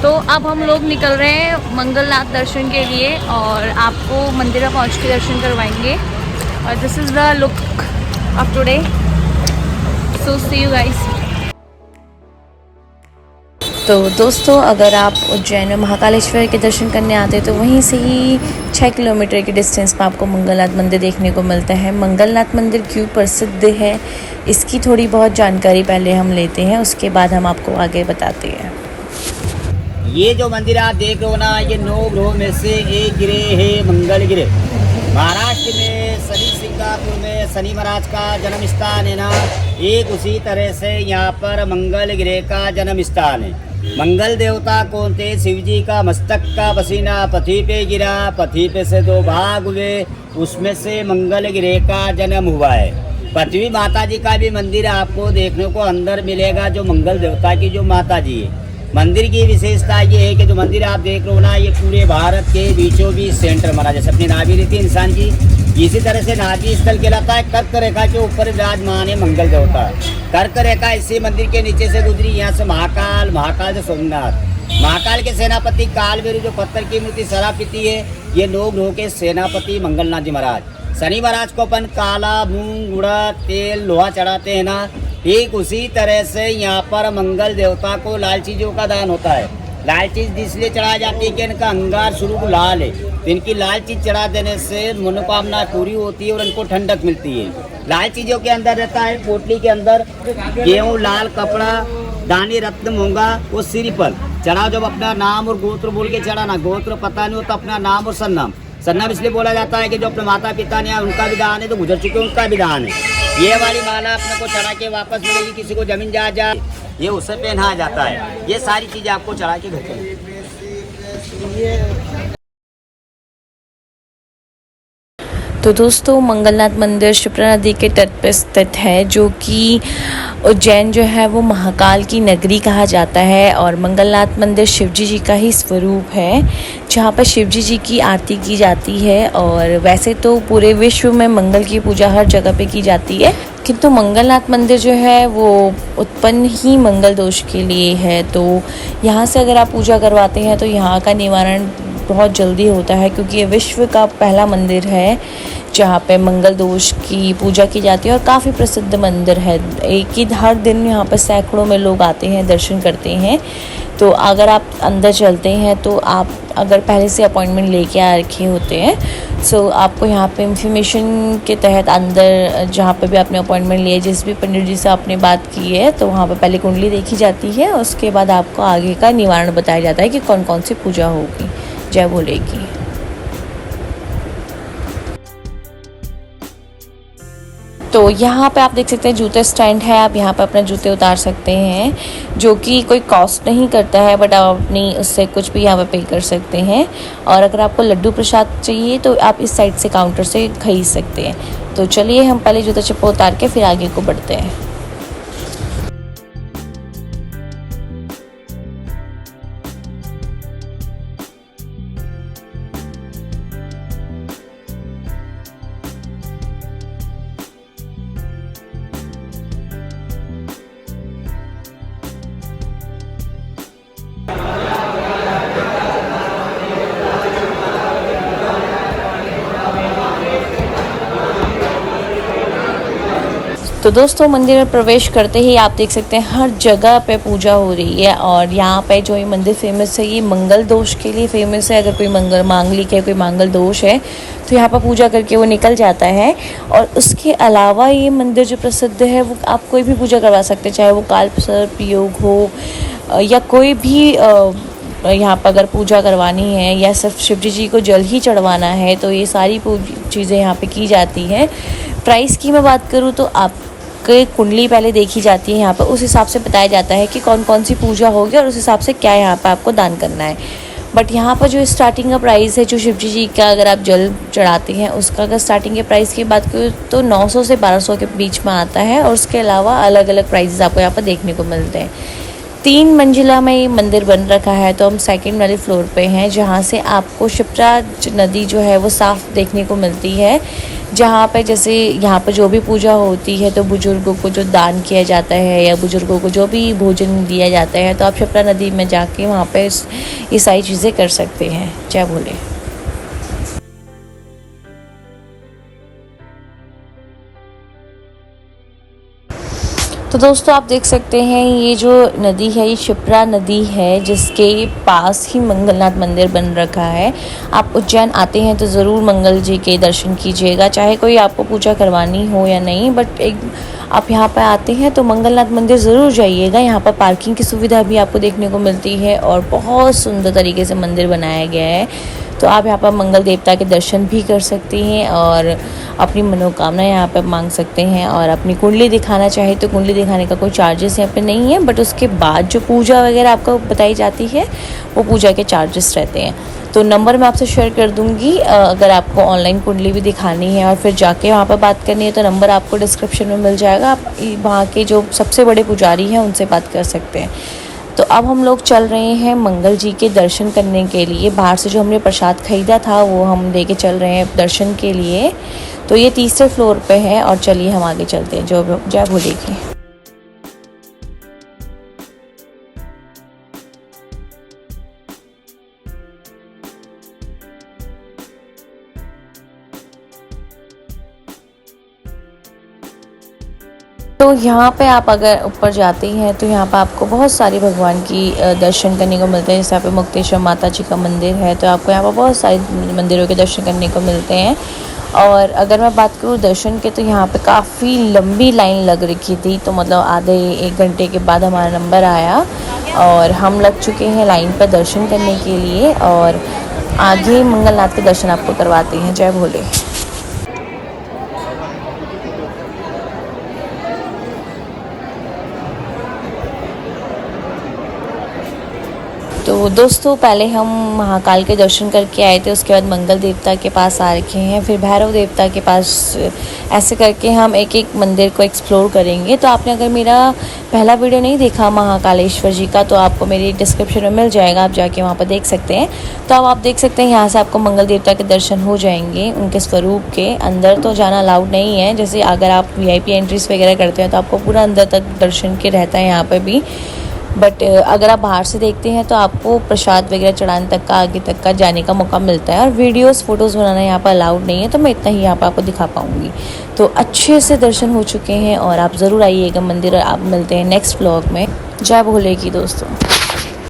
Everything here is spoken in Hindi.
तो अब हम लोग निकल रहे हैं मंगलनाथ दर्शन के लिए और आपको मंदिर में पहुँच के दर्शन करवाएंगे। और this is the look of today, so see you guys. तो दोस्तों, अगर आप उज्जैन में महाकालेश्वर के दर्शन करने आते हैं तो वहीं से ही 6 किलोमीटर के डिस्टेंस पर आपको मंगलनाथ मंदिर देखने को मिलता है। मंगलनाथ मंदिर क्यों प्रसिद्ध है, इसकी थोड़ी बहुत जानकारी पहले हम लेते हैं, उसके बाद हम आपको आगे बताते हैं। ये जो मंदिर आप देख रहे हो ना, ये 9 ग्रहों में से एक ग्रह है मंगल ग्रह। महाराष्ट्र में शनि सिंगापुर में शनि महाराज का जन्म स्थान है ना, एक उसी तरह से यहाँ पर मंगल ग्रह का जन्म स्थान है। मंगल देवता कौन थे? शिव जी का मस्तक का पसीना पृथ्वी पे गिरा, पृथ्वी पे से 2 भाग हुए, उसमें से मंगल ग्रह का जन्म हुआ है। पृथ्वी माता जी का भी मंदिर आपको देखने को अंदर मिलेगा, जो मंगल देवता की जो माता जी है। मंदिर की विशेषता ये है कि जो मंदिर आप देख रहे हो ना, ये पूरे भारत के बीचों बीच सेंटर बना, जैसे अपनी नाभि रहती है इंसान की, इसी तरह से नाभि स्थल कहलाता है। कर्क रेखा के ऊपर विराजमान है मंगल देवता। कर्क रेखा इसी मंदिर के नीचे से गुजरी, यहाँ से महाकाल, महाकाल से सोमनाथ। महाकाल के सेनापति कालभैरव जो पत्थर की मूर्ति शराबपति है, ये 9 ग्रहों के सेनापति मंगलनाथ जी महाराज। शनि महाराज को अपन काला मूंग, उड़द, तेल, लोहा चढ़ाते हैं ना, ठीक उसी तरह से यहाँ पर मंगल देवता को लाल चीज़ों का दान होता है। लाल चीज़ इसलिए चढ़ाई जाती है कि इनका अंगार शुरू को लाल है, तो इनकी लाल चीज़ चढ़ा देने से मनोकामना पूरी होती है और इनको ठंडक मिलती है। लाल चीज़ों के अंदर रहता है, पोटली के अंदर गेहूँ, लाल कपड़ा, दानी, रत्न, मूंगा, वो सिर पर चढ़ाओ। जब अपना नाम और गोत्र बोल के चढ़ाना, गोत्र पता नहीं हो तो अपना नाम और सरनाम। सरनाम इसलिए बोला जाता है कि जो अपने माता पिता ने उनका भी दान है, तो गुजर चुके उनका भी दान है। ये वाली माला अपने को चढ़ा के वापस मिलेगी, किसी को जमीन जा ये उससे पहना जाता है। ये सारी चीज़ें आपको चढ़ा के घर पे। तो दोस्तों, मंगलनाथ मंदिर शिप्रा नदी के तट पर स्थित है, जो कि उज्जैन जो है वो महाकाल की नगरी कहा जाता है। और मंगलनाथ मंदिर शिवजी जी का ही स्वरूप है, जहाँ पर शिवजी जी की आरती की जाती है। और वैसे तो पूरे विश्व में मंगल की पूजा हर जगह पे की जाती है, किंतु मंगलनाथ मंदिर जो है वो उत्पन्न ही मंगल दोष के लिए है। तो यहाँ से अगर आप पूजा करवाते हैं तो यहाँ का निवारण बहुत जल्दी होता है, क्योंकि ये विश्व का पहला मंदिर है जहाँ पे मंगल दोष की पूजा की जाती है और काफ़ी प्रसिद्ध मंदिर है। एक ही हर दिन यहाँ पर सैकड़ों में लोग आते हैं, दर्शन करते हैं। तो अगर आप अंदर चलते हैं तो आप अगर पहले से अपॉइंटमेंट लेके आ रखे होते हैं, सो आपको यहाँ पे इंफॉर्मेशन के तहत अंदर जहाँ पे भी आपने अपॉइंटमेंट लिया, जिस भी पंडित जी से आपने बात की है, तो वहाँ पे पहले कुंडली देखी जाती है। उसके बाद आपको आगे का निवारण बताया जाता है कि कौन कौन सी पूजा होगी। जय भोले की। तो यहाँ पे आप देख सकते हैं जूते स्टैंड है, आप यहाँ पे अपने जूते उतार सकते हैं, जो कि कोई कॉस्ट नहीं करता है, बट आप अपनी उससे कुछ भी यहाँ पे पे कर सकते हैं। और अगर आपको लड्डू प्रसाद चाहिए तो आप इस साइड से काउंटर से खरीद सकते हैं। तो चलिए हम पहले जूता चप्पल उतार के फिर आगे को बढ़ते हैं। तो दोस्तों, मंदिर में प्रवेश करते ही आप देख सकते हैं हर जगह पे पूजा हो रही है। और यहाँ पे जो ये मंदिर फेमस है, ये मंगल दोष के लिए फेमस है। अगर कोई मंगल मांगलिक है, कोई मंगल दोष है, तो यहाँ पर पूजा करके वो निकल जाता है। और उसके अलावा ये मंदिर जो प्रसिद्ध है, वो आप कोई भी पूजा करवा सकते हैं, चाहे वो कालसर्प योग हो या कोई भी यहाँ पर अगर पूजा करवानी है या सिर्फ शिवजी जी को जल ही चढ़वाना है, तो ये सारी चीज़ें यहाँ पे की जाती हैं। प्राइस की मैं बात करूँ तो आप कुंडली पहले देखी जाती है यहाँ पर, उस हिसाब से बताया जाता है कि कौन कौन सी पूजा होगी और उस हिसाब से क्या यहाँ पर आपको दान करना है। बट यहाँ पर जो स्टार्टिंग का प्राइस है, जो शिवजी जी का अगर आप जल चढ़ाते हैं उसका अगर स्टार्टिंग के प्राइस की बात करूँ तो 900 से 1200 के बीच में आता है। और उसके अलावा अलग अलग प्राइसेस आपको यहाँ पर देखने को मिलते हैं। 3 मंजिला में ये मंदिर बन रखा है, तो हम सेकंड वाले फ्लोर पे हैं, जहाँ से आपको शिप्रा नदी जो है वो साफ़ देखने को मिलती है, जहाँ पे जैसे यहाँ पर जो भी पूजा होती है तो बुज़ुर्गों को जो दान किया जाता है या बुज़ुर्गों को जो भी भोजन दिया जाता है, तो आप क्षिप्रा नदी में जाके वहाँ पे ये सारी चीज़ें कर सकते हैं। जय भोले। तो दोस्तों आप देख सकते हैं ये जो नदी है ये क्षिप्रा नदी है, जिसके पास ही मंगलनाथ मंदिर बन रखा है। आप उज्जैन आते हैं तो ज़रूर मंगल जी के दर्शन कीजिएगा, चाहे कोई आपको पूजा करवानी हो या नहीं, बट एक आप यहाँ पर आते हैं तो मंगलनाथ मंदिर ज़रूर जाइएगा। यहाँ पर पार्किंग की सुविधा भी आपको देखने को मिलती है और बहुत सुंदर तरीके से मंदिर बनाया गया है। तो आप यहाँ पर मंगल देवता के दर्शन भी कर सकते हैं और अपनी मनोकामना यहाँ पर मांग सकते हैं। और अपनी कुंडली दिखाना चाहे तो कुंडली दिखाने का कोई चार्जेस यहाँ पे नहीं है, बट उसके बाद जो पूजा वगैरह आपको बताई जाती है वो पूजा के चार्जेस रहते हैं। तो नंबर मैं आपसे शेयर कर दूँगी, अगर आपको ऑनलाइन कुंडली भी दिखानी है और फिर जाके वहाँ पर बात करनी है तो नंबर आपको डिस्क्रिप्शन में मिल जाएगा। आप वहाँ के जो सबसे बड़े पुजारी हैं उनसे बात कर सकते हैं। तो अब हम लोग चल रहे हैं मंगल जी के दर्शन करने के लिए। बाहर से जो हमने प्रसाद खरीदा था वो हम लेके चल रहे हैं दर्शन के लिए। तो ये तीसरे फ्लोर पे है और चलिए हम आगे चलते हैं। जो जय भोले की। तो यहाँ पे आप अगर ऊपर जाते हैं तो यहाँ पे आपको बहुत सारे भगवान की दर्शन करने को मिलते हैं। जैसे यहाँ पे मुक्तेश्वर माता जी का मंदिर है, तो आपको यहाँ पर बहुत सारे मंदिरों के दर्शन करने को मिलते हैं। और अगर मैं बात करूँ दर्शन के, तो यहाँ पे काफ़ी लंबी लाइन लग रखी थी, तो मतलब आधे 1 घंटे के बाद हमारा नंबर आया और हम लग चुके हैं लाइन पर दर्शन करने के लिए। और आगे मंगलनाथ के दर्शन आपको करवाते हैं। जय भोले। तो दोस्तों पहले हम महाकाल के दर्शन करके आए थे, उसके बाद मंगल देवता के पास आ रखे हैं, फिर भैरव देवता के पास। ऐसे करके हम एक एक मंदिर को एक्सप्लोर करेंगे। तो आपने अगर मेरा पहला वीडियो नहीं देखा महाकालेश्वर जी का, तो आपको मेरी डिस्क्रिप्शन में मिल जाएगा, आप जाके वहाँ पर देख सकते हैं। तो अब आप देख सकते हैं यहाँ से आपको मंगल देवता के दर्शन हो जाएंगे उनके स्वरूप के। अंदर तो जाना अलाउड नहीं है, जैसे अगर आप VIP एंट्रीज वगैरह करते हैं तो आपको पूरा अंदर तक दर्शन के रहता है यहाँ पर भी। बट अगर आप बाहर से देखते हैं तो आपको प्रसाद वगैरह चढ़ाने तक का, आगे तक का जाने का मौका मिलता है। और फ़ोटोज़ बनाना यहाँ पर अलाउड नहीं है, तो मैं इतना ही यहाँ पर आपको दिखा पाऊँगी। तो अच्छे से दर्शन हो चुके हैं और आप ज़रूर आइएगा मंदिर। और आप मिलते हैं नेक्स्ट व्लॉग में। जय भोले की दोस्तों।